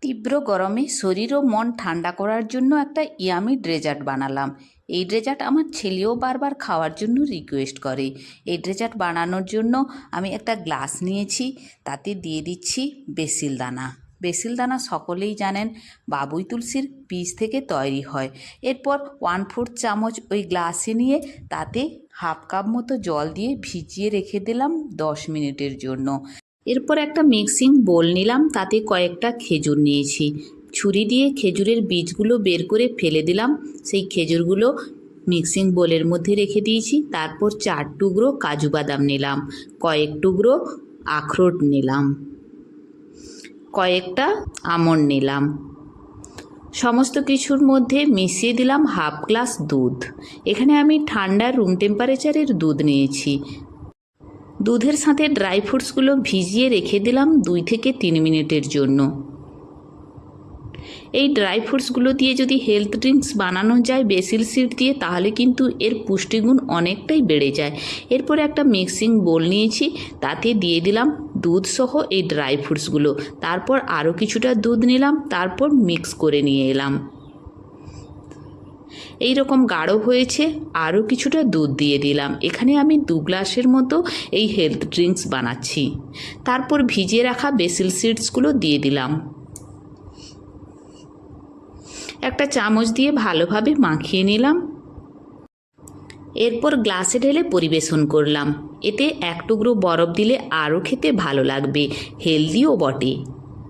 তীব্র গরমে শরীর ও মন ঠান্ডা করার জন্য একটা ইয়ামি ডেজার্ট বানালাম। এই ডেজার্ট আমার ছেলেও বারবার খাওয়ার জন্য রিকোয়েস্ট করে। এই ডেজার্ট বানানোর জন্য আমি একটা গ্লাস নিয়েছি, তাতে দিয়ে দিচ্ছি বেসিল দানা। বেসিল দানা সকলেই জানেন বাবুই তুলসীর বীজ থেকে তৈরি হয়। এরপর 1/4 চামচ ওই গ্লাসে নিয়ে তাতে হাফ কাপ মতো জল দিয়ে ভিজিয়ে রেখে দিলাম 10 মিনিটের জন্য। এরপর একটা মিক্সিং বোল নিলাম, তাতে কয়েকটা খেজুর নিয়েছি। ছুরি দিয়ে খেজুরের বীজগুলো বের করে ফেলে দিলাম। সেই খেজুরগুলো মিক্সিং বোলের মধ্যে রেখে দিয়েছি। তারপর 4 টুকরো কাজু বাদাম নিলাম, কয়েক টুকরো আখরোট নিলাম, কয়েকটা আমন্ড নিলাম। সমস্ত কিছুর মধ্যে মিশিয়ে দিলাম হাফ গ্লাস দুধ। এখানে আমি ঠান্ডা রুম টেম্পারেচারের দুধ নিয়েছি। দুধের সাথে ড্রাই ফ্রুটসগুলো ভিজিয়ে রেখে দিলাম 2 থেকে 3 মিনিটের জন্য। এই ড্রাই ফ্রুটসগুলো দিয়ে যদি হেলথ ড্রিঙ্কস বানানো যায় বেসিল সিড দিয়ে, তাহলে কিন্তু এর পুষ্টিগুণ অনেকটাই বেড়ে যায়। এরপরে একটা মিক্সিং বোল নিয়েছি, তাতে দিয়ে দিলাম দুধ সহ এই ড্রাই ফ্রুটসগুলো। তারপর আরও কিছুটা দুধ নিলাম, তারপর মিক্স করে নিয়ে এলাম। এই রকম গাঢ় হয়েছে, আরও কিছুটা দুধ দিয়ে দিলাম। এখানে আমি 2 গ্লাসের মতো এই হেলথ ড্রিঙ্কস বানাচ্ছি। তারপর ভিজিয়ে রাখা বেসিল সিডসগুলো দিয়ে দিলাম। একটা চামচ দিয়ে ভালোভাবে মাখিয়ে নিলাম। এরপর গ্লাসে ঢেলে পরিবেশন করলাম। এতে 1 টুকরো বরফ দিলে আরও খেতে ভালো লাগবে, হেলদিও বটে।